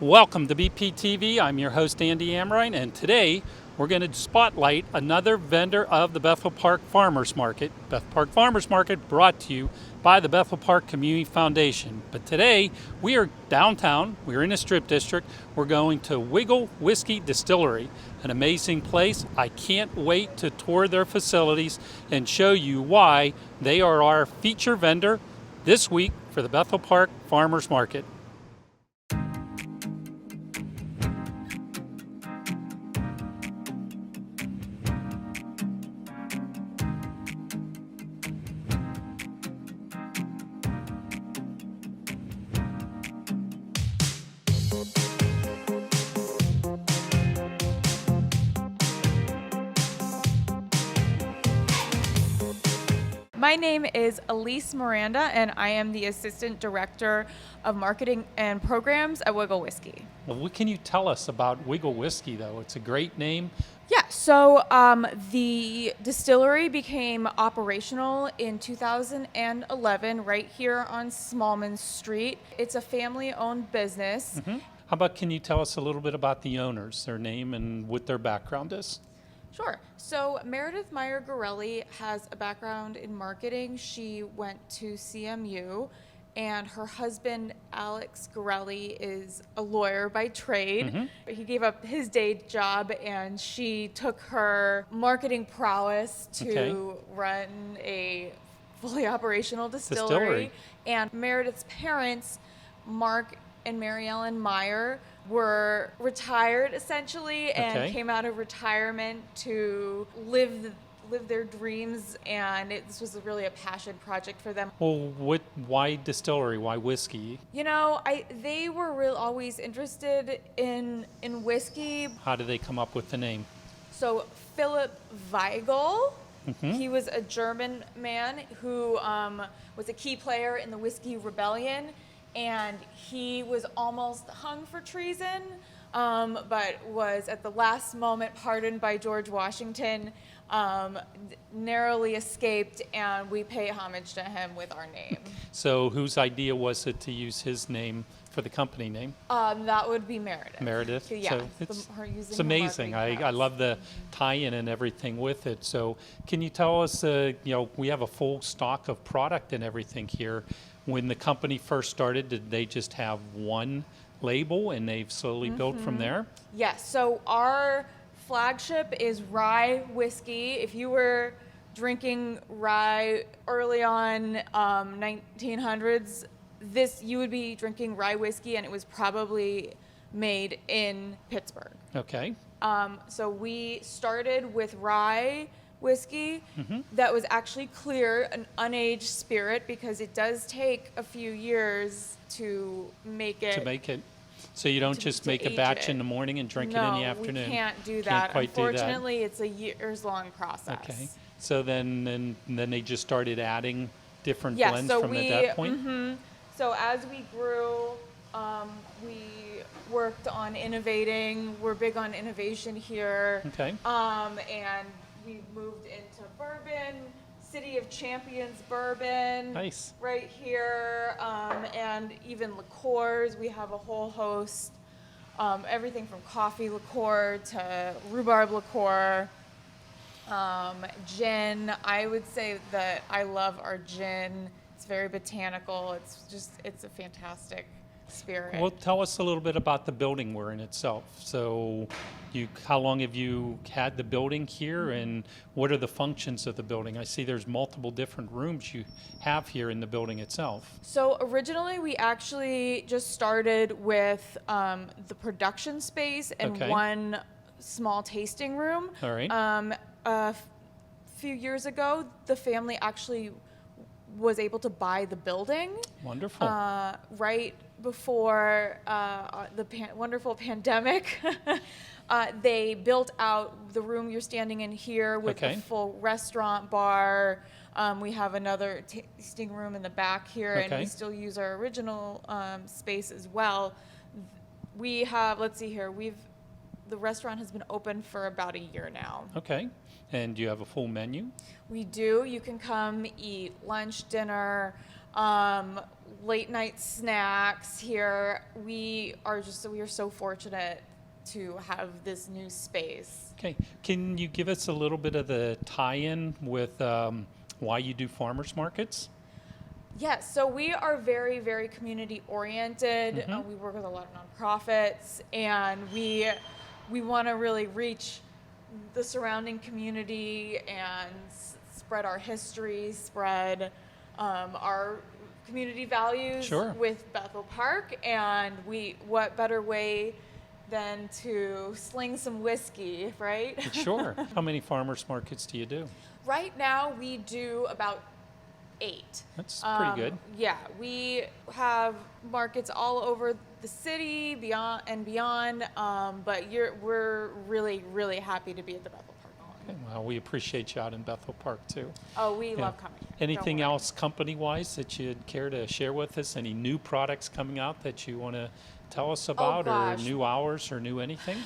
Welcome to BPTV. I'm your host Andy Amrine, and today we're going to spotlight another vendor of the Bethel Park Farmers Market. Bethel Park Farmers Market brought to you by the Bethel Park Community Foundation. But today we are downtown, we're in a strip district, we're going to Wiggle Whiskey Distillery, an amazing place. I can't wait to tour their facilities and show you why they are our feature vendor this week for the Bethel Park Farmers Market. My name is Elise Miranda, and I am the Assistant Director of Marketing and Programs at Wiggle Whiskey. Well, what can you tell us about Wiggle Whiskey, though? It's a great name. Yeah, so the distillery became operational in 2011 right here on Smallman Street. It's a family-owned business. How about, can you tell us a little bit about the owners, their name, and what their background is? Sure. So Meredith Meyer Gorelli has a background in marketing. She went to CMU, and her husband, Alex Gorelli, is a lawyer by trade. He gave up his day job, and she took her marketing prowess to run a fully operational distillery. And Meredith's parents, Mark and Mary Ellen Meyer, were retired essentially and came out of retirement to live their dreams, and this was really a passion project for them. Well, why distillery? Why whiskey? You know, they were always interested in whiskey. How did they come up with the name? So Philip Weigel, he was a German man who was a key player in the Whiskey Rebellion. And he was almost hung for treason, but was at the last moment pardoned by George Washington, narrowly escaped, and we pay homage to him with our name. So whose idea was it to use his name for the company name? That would be Meredith. Meredith? Yeah, So it's amazing. I love the tie-in and everything with it. So can you tell us, we have a full stock of product and everything here. When the company first started, did they just have one label and they've slowly built from there? Yes, so our flagship is rye whiskey. If you were drinking rye early on 1900s, you would be drinking rye whiskey, and it was probably made in Pittsburgh. Okay. So we started with rye whiskey that was actually clear, an unaged spirit, because it does take a few years to make it. So you don't just make a batch in the morning and drink it in the afternoon? No, we can't do that. Quite Unfortunately, do that. It's a years-long process. Okay. So then they just started adding different blends at that point? So as we grew, we worked on innovating. We're big on innovation here. Okay. And we moved into bourbon, City of Champions bourbon. Nice. Right here, and even liqueurs. We have a whole host, everything from coffee liqueur to rhubarb liqueur. Gin, I would say that I love our gin. It's very botanical. It's a fantastic spirit. Well, tell us a little bit about the building we're in itself. So how long have you had the building here, and what are the functions of the building? I see there's multiple different rooms you have here in the building itself. So originally we actually just started with the production space and one small tasting room. All right. A few years ago, the family actually was able to buy the building. Wonderful. Right before the wonderful pandemic. They built out the room you're standing in here with a full restaurant bar. We have another tasting room in the back here, and we still use our original space as well. We have, let's see here, the restaurant has been open for about a year now. Okay. And do you have a full menu? We do. You can come eat lunch, dinner. late night snacks here. We are so fortunate to have this new space. Okay, can you give us a little bit of the tie-in with why you do farmers markets? Yes, so we are very, very community oriented. Mm-hmm. We work with a lot of nonprofits, and we want to really reach the surrounding community and spread our history, spread our community values Sure. with Bethel Park. And what better way than to sling some whiskey, right? Sure. How many farmers markets do you do? Right now, we do about 8. That's pretty good. Yeah, we have markets all over the city, beyond. But we're really, really happy to be at the Bethel Park Hall. Okay, well, we appreciate you out in Bethel Park too. Oh, we Yeah. love coming. Anything Don't worry. else company-wise that you'd care to share with us? Any new products coming out that you want to tell us about, or gosh. new hours, or new anything?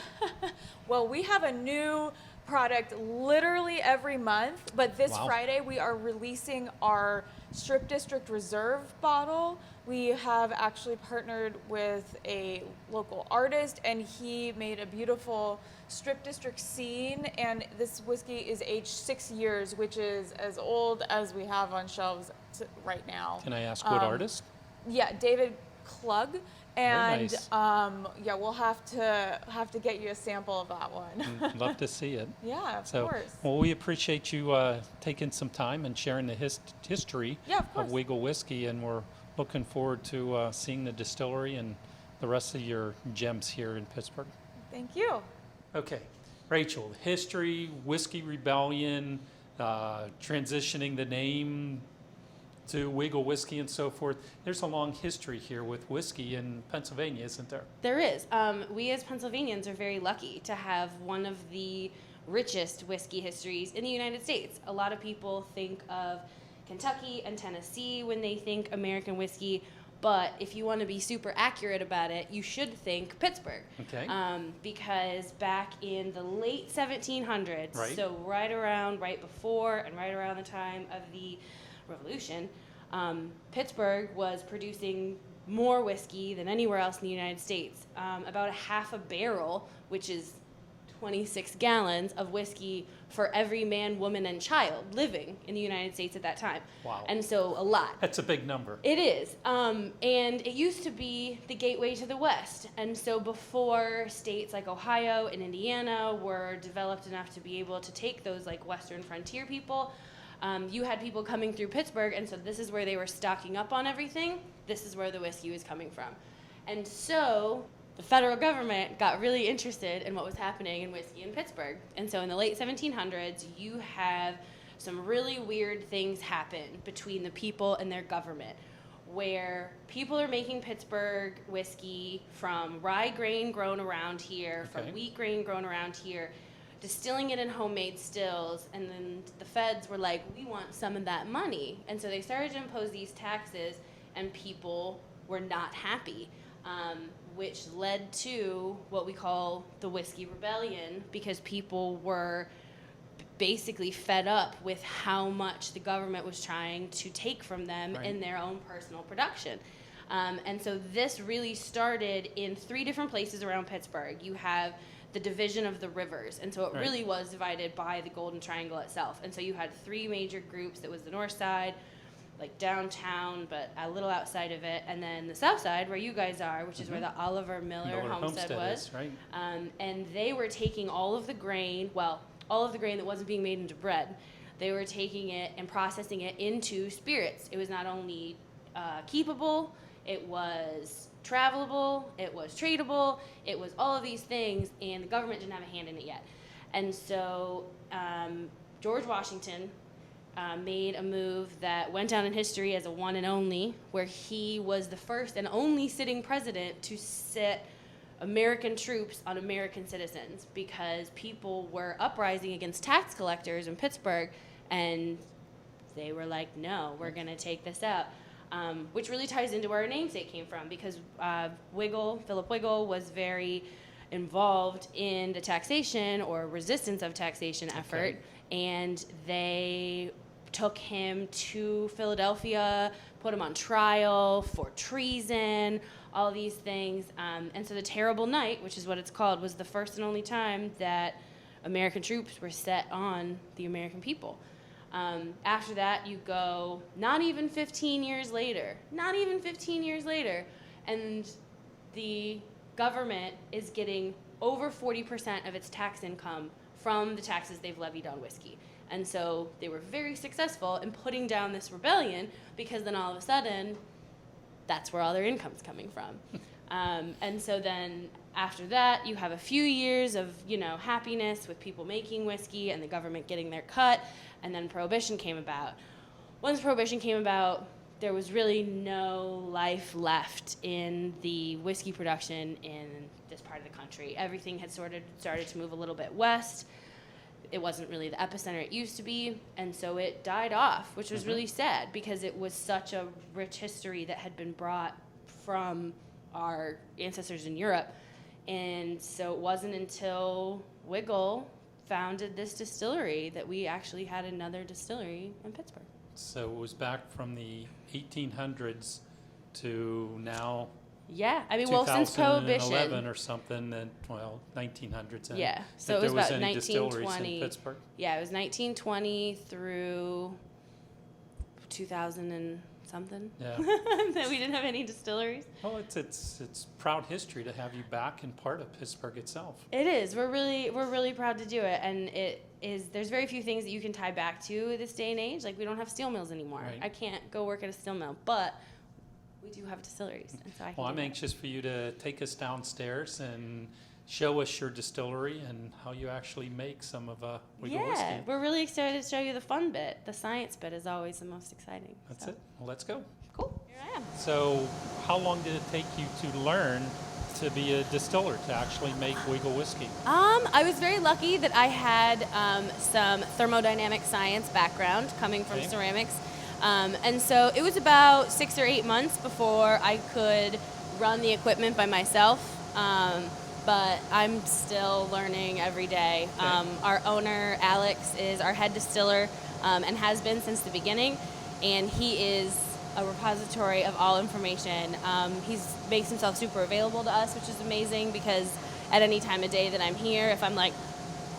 Well, we have a new product literally every month, but this Wow. Friday we are releasing our Strip District Reserve bottle. We have actually partnered with a local artist, and he made a beautiful Strip District scene, and this whiskey is aged 6 years, which is as old as we have on shelves right now. Can I ask what artist? Yeah, David Klug. And nice. yeah, we'll have to get you a sample of that one. Love to see it. Yeah, of So, course. well, we appreciate you taking some time and sharing the history Yeah, of course. Wiggle Whiskey, and we're looking forward to seeing the distillery and the rest of your gems here in Pittsburgh. Thank you. Okay, Rachel, history, Whiskey Rebellion, transitioning the name to Wiggle Whiskey and so forth. There's a long history here with whiskey in Pennsylvania, isn't there? There is. We as Pennsylvanians are very lucky to have one of the richest whiskey histories in the United States. A lot of people think of Kentucky and Tennessee when they think American whiskey, but if you want to be super accurate about it, you should think Pittsburgh. Okay. Because back in the late 1700s, Right. so right before and right around the time of the Revolution, Pittsburgh was producing more whiskey than anywhere else in the United States. About a half a barrel, which is 26 gallons of whiskey for every man, woman, and child living in the United States at that time. Wow. And so a lot. That's a big number. It is. And it used to be the gateway to the West. And so before states like Ohio and Indiana were developed enough to be able to take those like Western frontier people, you had people coming through Pittsburgh, and so this is where they were stocking up on everything. This is where the whiskey was coming from. And so the federal government got really interested in what was happening in whiskey in Pittsburgh. And so in the late 1700s, you have some really weird things happen between the people and their government, where people are making Pittsburgh whiskey from rye grain grown around here, Okay. from wheat grain grown around here, distilling it in homemade stills, and then the feds were like, we want some of that money. And so they started to impose these taxes, and people were not happy, which led to what we call the Whiskey Rebellion, because people were basically fed up with how much the government was trying to take from them Right. in their own personal production. And so this really started in 3 different places around Pittsburgh. You have the division of the rivers, and so it Right. really was divided by the Golden Triangle itself. And so you had 3 major groups. That was the north side, like downtown, but a little outside of it, and then the south side, where you guys are, which is where the Oliver Miller homestead was. is, right? And they were taking all of the grain, all of the grain that wasn't being made into bread. They were taking it and processing it into spirits. It was not only keepable, it was travelable, it was tradable, it was all of these things, and the government didn't have a hand in it yet. And so George Washington made a move that went down in history as a one and only, where he was the first and only sitting president to set American troops on American citizens, because people were uprising against tax collectors in Pittsburgh, and they were like, no, we're going to take this out. Which really ties into where our namesake came from, because Philip Wiggle was very involved in the taxation or resistance of taxation effort, and they took him to Philadelphia, put him on trial for treason, all these things. And so the Terrible Night, which is what it's called, was the first and only time that American troops were set on the American people. After that, you go not even 15 years later, and the government is getting over 40% of its tax income from the taxes they've levied on whiskey. And so they were very successful in putting down this rebellion, because then all of a sudden, that's where all their income's coming from. And so then after that, you have a few years of, happiness with people making whiskey and the government getting their cut, and then Prohibition came about. Once Prohibition came about, there was really no life left in the whiskey production in this part of the country. Everything had started to move a little bit west. It wasn't really the epicenter it used to be, and so it died off, which was really sad, because it was such a rich history that had been brought from our ancestors in Europe. And so it wasn't until Wiggle founded this distillery that we actually had another distillery in Pittsburgh. So it was back from the 1800s to now. Yeah, I mean, well, since Prohibition. 2011 or something, then 1900s. Yeah, so that it was there was about any distilleries 1920. in Pittsburgh. Yeah, it was 1920 through 2000 and something. Yeah. That we didn't have any distilleries. Well, it's proud history to have you back and part of Pittsburgh itself. It is. We're really proud to do it, and it is. There's very few things that you can tie back to this day and age. Like, we don't have steel mills anymore. Right. I can't go work at a steel mill, but we do have distilleries, and so I can Well, I'm do that. anxious for you to take us downstairs and show us your distillery and how you actually make some of Wiggle Yeah, whiskey. we're really excited to show you the fun bit. The science bit is always the most exciting. That's so. it. Well, let's go. Cool. Here I am. So, how long did it take you to learn to be a distiller, to actually make Wiggle whiskey? I was very lucky that I had some thermodynamic science background coming from Okay. ceramics. And so it was about 6 or 8 months before I could run the equipment by myself. But I'm still learning every day. Okay. Our owner, Alex, is our head distiller and has been since the beginning. And he is a repository of all information. He makes himself super available to us, which is amazing, because at any time of day that I'm here, if I'm like,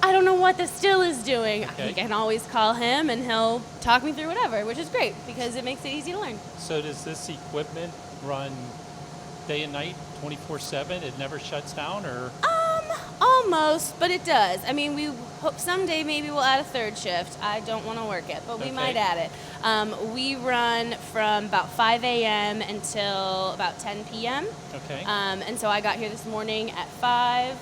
I don't know what the still is doing, Okay. I can always call him and he'll talk me through whatever, which is great because it makes it easy to learn. So does this equipment run day and night, 24/7? It never shuts down, or? Almost, but it does. I mean, we hope someday maybe we'll add a third shift. I don't want to work it, but we Okay. might add it. We run from about 5 a.m. until about 10 p.m. Okay. And so I got here this morning at 5,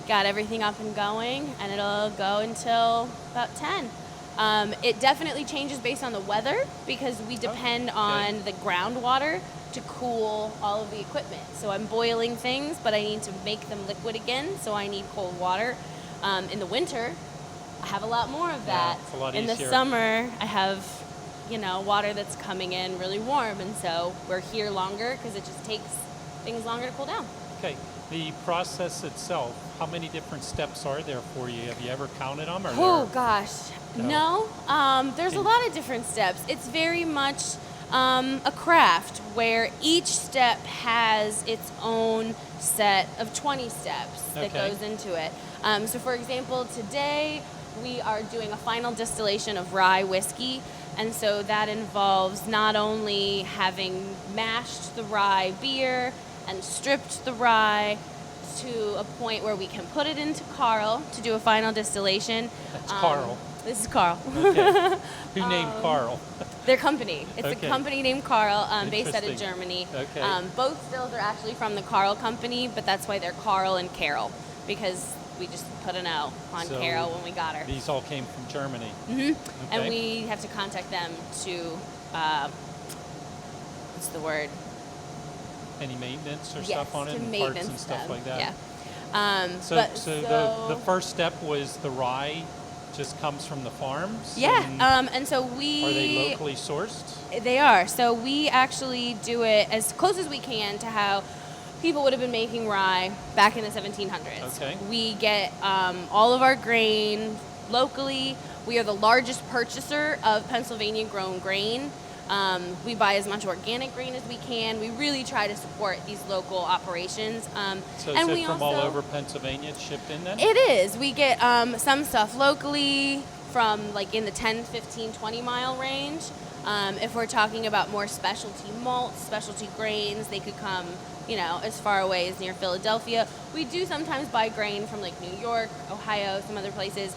got everything up and going, and it'll go until about 10. It definitely changes based on the weather, because we depend on the groundwater to cool all of the equipment. So I'm boiling things, but I need to make them liquid again, so I need cold water. In the winter, I have a lot more of that. it's a lot In the easier. summer, I have, water that's coming in really warm, and so we're here longer because it just takes things longer to cool down. Okay. The process itself, how many different steps are there for you? Have you ever counted them? Or Oh there- gosh, No? no. There's a Can- lot of different steps. It's very much a craft where each step has its own set of 20 steps that Okay. goes into it. So for example, today we are doing a final distillation of rye whiskey. And so that involves not only having mashed the rye beer and stripped the rye to a point where we can put it into Carl to do a final distillation. That's Carl. This is Carl. Okay. Who named Carl? Their company. It's Okay. a company named Carl, based out of Interesting. Germany. Okay. Both stills are actually from the Carl company, but that's why they're Carl and Carol, because we just put an O on So Carol when we got her. These all came from Germany. And Okay. we have to contact them to, what's the word? Any maintenance or Yes, stuff on it, to and maintenance parts and stuff them. like that? Yeah. So the first step was the rye just comes from the farms? Yeah, And and so are they locally sourced? They are. So we actually do it as close as we can to how people would have been making rye back in the 1700s. Okay. We get all of our grain locally. We are the largest purchaser of Pennsylvania grown grain. We buy as much organic grain as we can. We really try to support these local operations. So and is we it from all also- over Pennsylvania it's shipped in then? It is. We get some stuff locally from like in the 10, 15, 20 mile range. If we're talking about more specialty malts, specialty grains, they could come, as far away as near Philadelphia. We do sometimes buy grain from like New York, Ohio, some other places,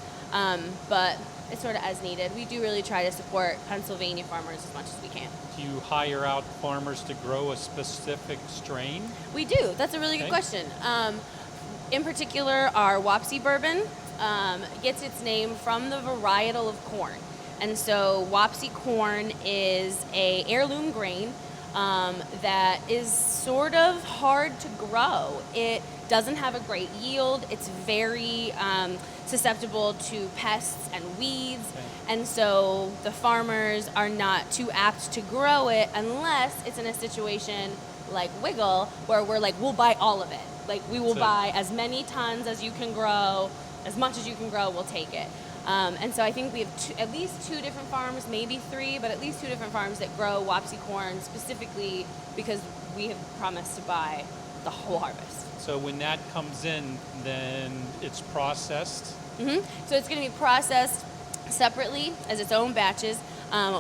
but it's sort of as needed. We do really try to support Pennsylvania farmers as much as we can. Do you hire out farmers to grow a specific strain? We do. That's a really good Okay. question. In particular, our Wapsie bourbon gets its name from the varietal of corn. And so Wapsie corn is a heirloom grain that is sort of hard to grow. It doesn't have a great yield. It's very susceptible to pests and weeds. Okay. And so the farmers are not too apt to grow it unless it's in a situation like Wiggle, where we're like, we'll buy all of it. Like, we will So- buy as many tons as you can grow, as much as you can grow, we'll take it. And so I think we have at least 2 different farms, maybe 3, but at least 2 different farms that grow Wapsie corn specifically because we have promised to buy the whole harvest. So when that comes in, then it's processed. So it's going to be processed separately as its own batches.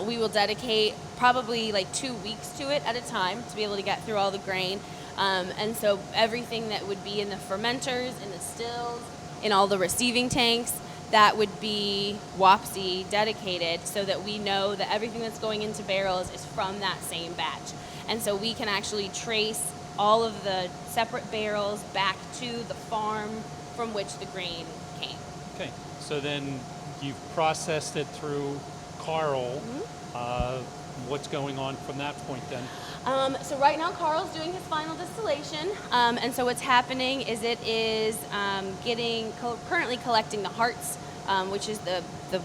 We will dedicate probably like 2 weeks to it at a time to be able to get through all the grain. And so everything that would be in the fermenters, in the stills, in all the receiving tanks, that would be Wapsie dedicated so that we know that everything that's going into barrels is from that same batch. And so we can actually trace all of the separate barrels back to the farm from which the grain came. Okay, so then you've processed it through Carl. What's going on from that point then? So right now Carl's doing his final distillation, and so what's happening is it is currently collecting the hearts, which is the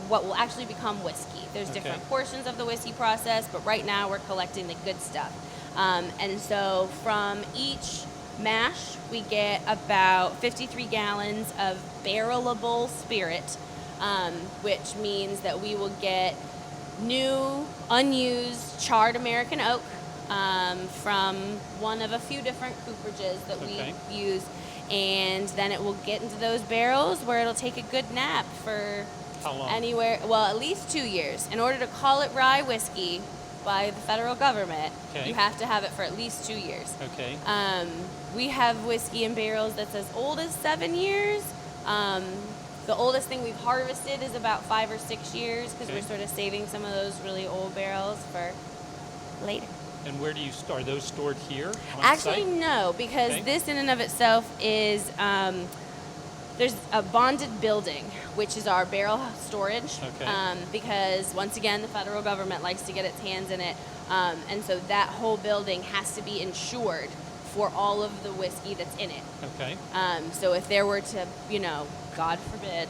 what will actually become whiskey. There's Okay. different portions of the whiskey process, but right now we're collecting the good stuff. And so from each mash, we get about 53 gallons of barrelable spirit, which means that we will get new, unused, charred American oak from one of a few different cooperages that Okay. we use. And then it will get into those barrels where it'll take a good nap for How long? at least 2 years. In order to call it rye whiskey by the federal government, Okay. you have to have it for at least 2 years. Okay. We have whiskey in barrels that's as old as 7 years. The oldest thing we've harvested is about 5 or 6 years because Okay. we're sort of saving some of those really old barrels for later. And where do you store? Are those stored here on Actually, site? no, because Okay. this in and of itself is there's a bonded building, which is our barrel storage. Okay. Because once again, the federal government likes to get its hands in it, and so that whole building has to be insured for all of the whiskey that's in it. Okay. So if there were to, God forbid,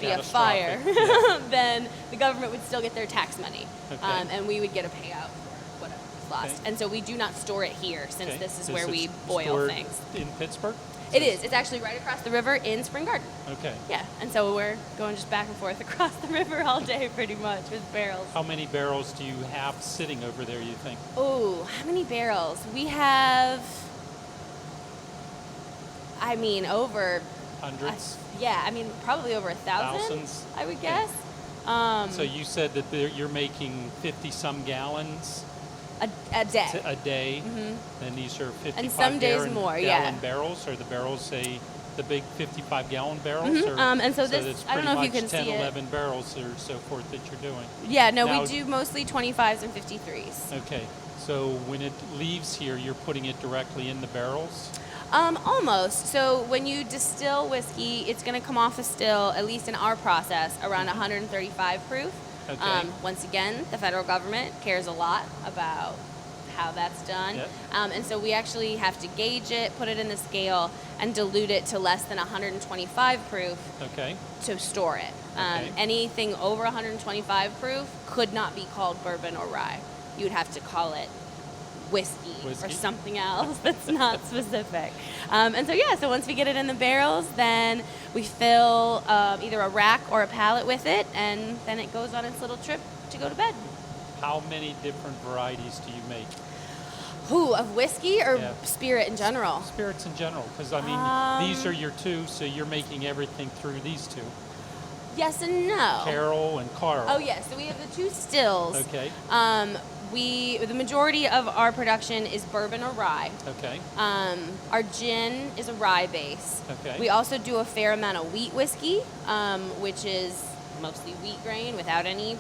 be a fire, Catastrophic, yeah. then the government would still get their tax money, Okay. and we would get a payout for whatever was lost. Okay. And so we do not store it here, since Okay. this is Is where it we boil stored things. in Pittsburgh? It is. It's actually right across the river in Spring Garden. Okay. Yeah, and so we're going just back and forth across the river all day, pretty much, with barrels. How many barrels do you have sitting over there, you think? Oh, how many barrels? We have, over. Hundreds? Probably over 1,000. Thousands? I would Okay. guess. So you said that you're making 50-some gallons A day. a day, and these are 55 And some days gallon, more, gallon yeah. barrels. Are the barrels, say, the big 55-gallon barrels? Or, And so this- it's I don't know if you pretty can much 10, see it. 11 barrels or so forth that you're doing. Yeah, no, Now- we do mostly 25s and 53s. Okay, so when it leaves here, you're putting it directly in the barrels? Almost. So when you distill whiskey, it's going to come off a still, at least in our process, around 135 proof. Okay. Once again, the federal government cares a lot about how that's done. Yep. And so we actually have to gauge it, put it in the scale, and dilute it to less than 125 proof Okay, to store it. Okay. Anything over 125 proof could not be called bourbon or rye. You would have to call it whiskey or Whiskey. something else that's not specific. So once we get it in the barrels, then we fill either a rack or a pallet with it, and then it goes on its little trip to go to bed. how many different varieties do you make? Who, of whiskey or Yeah. spirit in general? Spirits in general, because I mean, these are your two, so you're making everything through these two, Yes and no. Carol and Carl. Oh yes, so we have the two stills. Okay. The majority of our production is bourbon or rye. Okay. Our gin is a rye base. Okay. We also do a fair amount of wheat whiskey, which is mostly wheat grain without any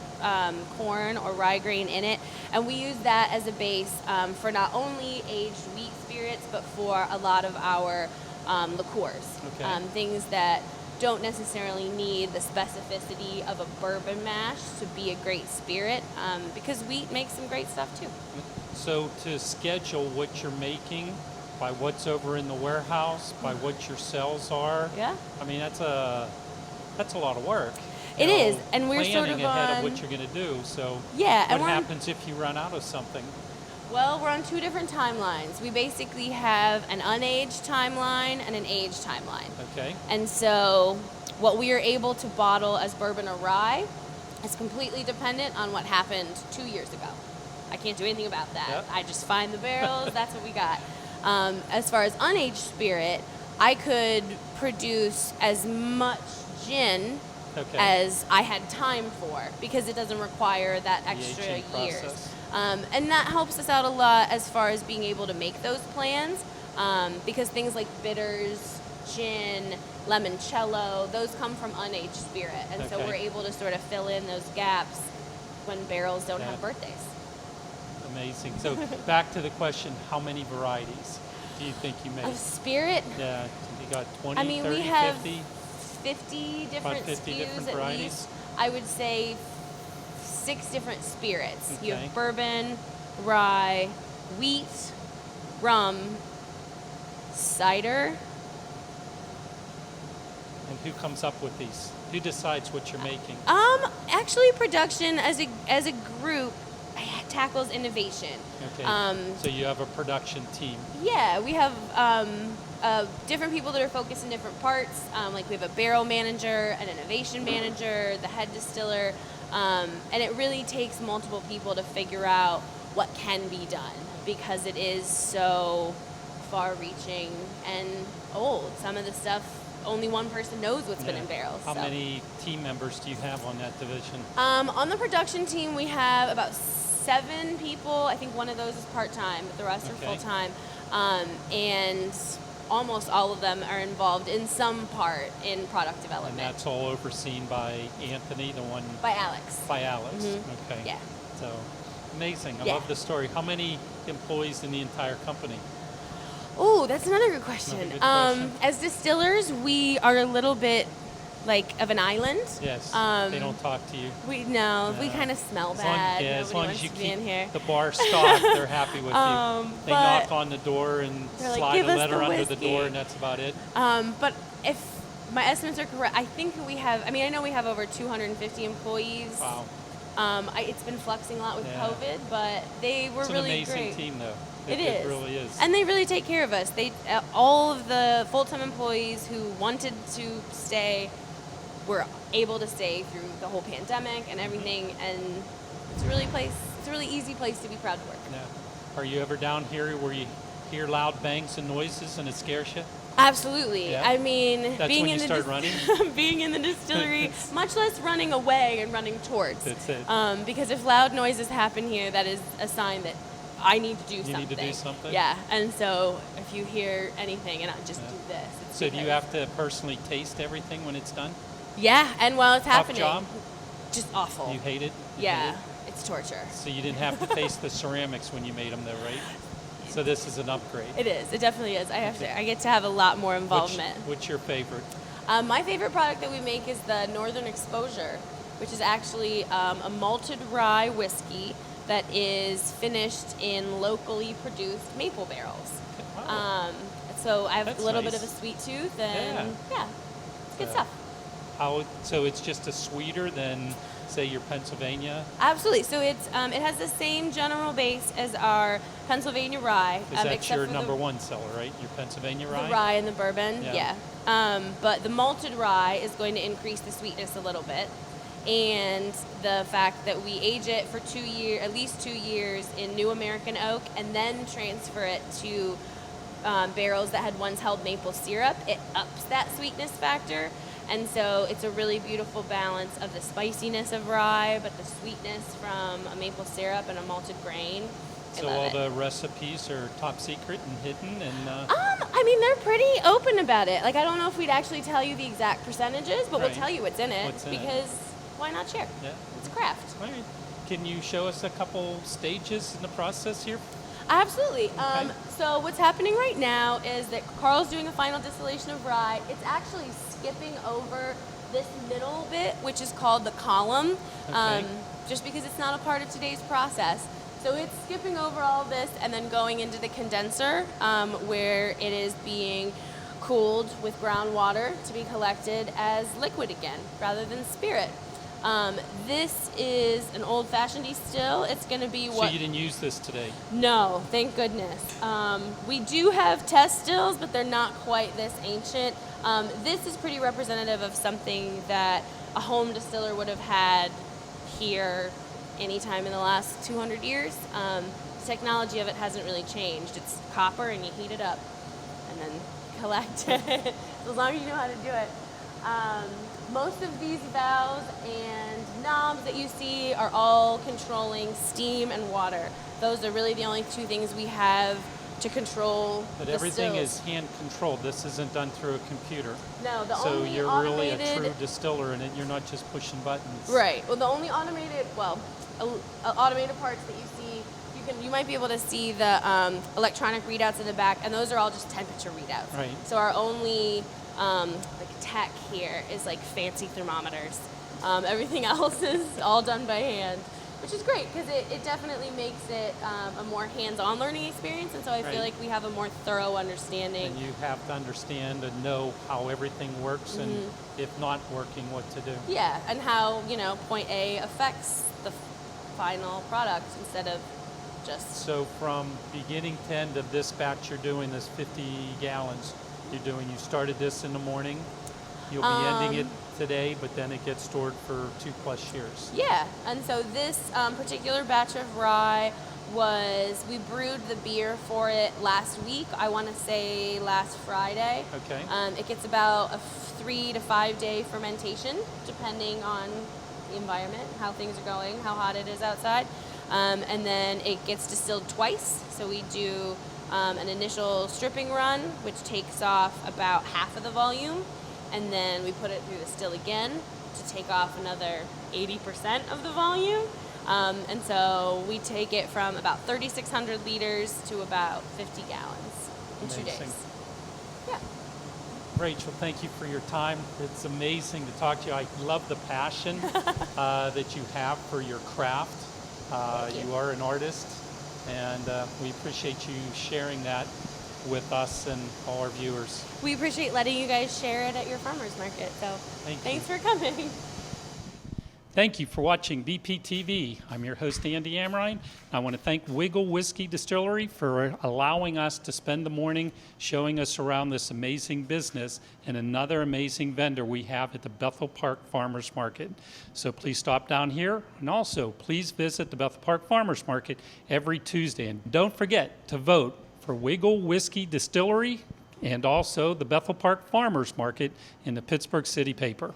corn or rye grain in it. And we use that as a base for not only aged wheat spirits, but for a lot of our liqueurs. Okay. Things that don't necessarily need the specificity of a bourbon mash to be a great spirit, because wheat makes some great stuff too. So to schedule what you're making by what's over in the warehouse, by what your sales are, Yeah. I mean, that's a lot of work. It is, and we're planning sort of ahead on- of what you're going to do. So Yeah, and what we're on- happens if you run out of something? Well, we're on two different timelines. We basically have an unaged timeline and an aged timeline. Okay. And so what we are able to bottle as bourbon or rye is completely dependent on what happened 2 years ago. I can't do anything about that. Yep. I just find the barrels, that's what we got. As far as unaged spirit, I could produce as much gin Okay. as I had time for, because it doesn't require that The extra aging years. process. And that helps us out a lot as far as being able to make those plans, because things like bitters, gin, limoncello, those come from unaged spirit. And so Okay. we're able to sort of fill in those gaps when barrels don't Yeah. have birthdays. Amazing. So back to the question, how many varieties do you think you make? Of spirit, Yeah, you got 20, I mean, 30, we have 50? 50 different 50 SKUs different at varieties? least. I would say 6 different spirits. You Okay. have bourbon, rye, wheat, rum, cider. And who comes up with these? Who decides what you're making? Actually, production as a group tackles innovation. Okay. Um, So you have a production team. Yeah, we have different people that are focused in different parts. Like we have a barrel manager, an innovation manager, the head distiller, and it really takes multiple people to figure out what can be done, because it is so far-reaching and old. Some of the stuff only one person knows what's been Yeah. in barrels. How so. many team members do you have on that division? On the production team, we have about 7 people. I think one of those is part-time, but the rest are Okay. full-time. And almost all of them are involved in some part in product And development. that's all overseen by Anthony, the one By Alex. by Alex. Mhm. Okay. Yeah. So amazing. I Yeah. love the story. How many employees in the entire company? Oh, that's another good question. Another good question. As distillers, we are a little bit like of an island. Yes. Um, they don't talk to you. We No. kind of smell As long, bad. yeah, Nobody as long wants as you to be keep in here. the bar stocked, they're happy with you. They but- knock on the door and They're like, slide "Give a us letter the under the whiskey." door, and that's about it. But if my estimates are correct, I think we have. I mean, I know we have over 250 employees. Wow. It's been fluxing a lot with Yeah. COVID, but they were It's an really amazing great. team, though. It It is. really is. And they really take care of us. They all of the full-time employees who wanted to stay were able to stay through the whole pandemic and everything, and it's a really easy place to be proud to work. Yeah. Are you ever down here where you hear loud bangs and noises and it scares you? Absolutely. Yeah. I mean, That's being when in you the start running? being in the distillery, much less running away and running towards. That's it. Because if loud noises happen here, that is a sign that I need to do You something. need to do something? Yeah. And so if you hear anything, and I just Yeah. do this. It's So do you because- have to personally taste everything when it's done? Yeah, and while it's Tough happening, job? just awful. You hate it? You hate Yeah, it? it's torture. So you didn't have to taste the ceramics when you made them, though, right? So this is an upgrade. It is. It definitely is. I get to have a lot more involvement. What's your favorite? My favorite product that we make is the Northern Exposure, which is actually a malted rye whiskey that is finished in locally produced maple barrels. Wow. So I have That's a little nice. bit of a sweet tooth, and yeah, it's good Yeah. stuff. So it's just a sweeter than, say, your Pennsylvania? Absolutely. So it has the same general base as our Pennsylvania rye. Because that's except your for number one seller, right? Your Pennsylvania rye? The rye and the bourbon, Yeah. yeah. But the malted rye is going to increase the sweetness a little bit. and the fact that we age it for at least 2 years in new American oak, and then transfer it to barrels that had once held maple syrup, it ups that sweetness factor. And so it's a really beautiful balance of the spiciness of rye, but the sweetness from a maple syrup and a malted grain. So all the recipes are top secret and hidden, and I mean, they're pretty open about it. Like, I don't know if we'd actually tell you the exact percentage, but we'll Right. tell you what's in it, What's in it. because why not share? yeah. It's a craft. All right. Can you show us a couple stages in the process here? Absolutely. Okay. So what's happening right now is that Carl's doing a final distillation of rye. It's actually skipping over this middle bit, which is called the column, Okay. just because it's not a part of today's process. So it's skipping over all this and then going into the condenser, where it is being cooled with groundwater to be collected as liquid again, rather than spirit. This is an old-fashioned distill. It's going to be So what... you didn't use this today. No, thank goodness. We do have test stills, but they're not quite this ancient. This is pretty representative of something that a home distiller would have had here anytime in the last 200 years. The technology of it hasn't really changed. It's copper, and you heat it up and then collect it, as long as you know how to do it. Most of these valves and knobs that you see are all controlling steam and water. Those are really the only two things we have to control But the everything stills. is hand controlled. This isn't done through a computer. No, the So only you're really automated... a true distiller in it. You're not just pushing buttons. Right. Well, the only automated, automated parts that you see, you might be able to see the electronic readouts in the back, and those are all just temperature readouts. Right. So our only tech here is like fancy thermometers. Everything else is all done by hand, which is great because it definitely makes it a more hands-on learning experience, and so I Right. feel like we have a more thorough understanding. And you have to understand and know how everything works, and Mm-hmm. if not working, what to do. Yeah, and how, point A affects the final product instead of just... So from beginning to end of this batch you're doing, this 50 gallons you started this in the morning. You'll be ending it today, but then it gets stored for 2+ years. Yeah, and so this particular batch of rye we brewed the beer for it last week, I want to say last Friday. Okay. It gets about a 3 to 5 day fermentation, depending on the environment, how things are going, how hot it is outside. And then it gets distilled twice, so we do an initial stripping run, which takes off about half of the volume, and then we put it through the still again to take off another 80% of the volume. And so we take it from about 3,600 liters to about 50 gallons in 2 Amazing. days. Yeah. Rachel, thank you for your time. It's amazing to talk to you. I love the passion that you have for your craft. Thank you. are an artist, and we appreciate you sharing that with us and all our viewers. We appreciate letting you guys share it at your farmer's market. So thanks for coming. Thank you for watching BPTV. I'm your host, Andy Amrine. I want to thank Wiggle Whiskey Distillery for allowing us to spend the morning showing us around this amazing business and another amazing vendor we have at the Bethel Park Farmers Market. So please stop down here, and also please visit the Bethel Park Farmers Market every Tuesday. And don't forget to vote for Wiggle Whiskey Distillery and also the Bethel Park Farmers Market in the Pittsburgh City paper.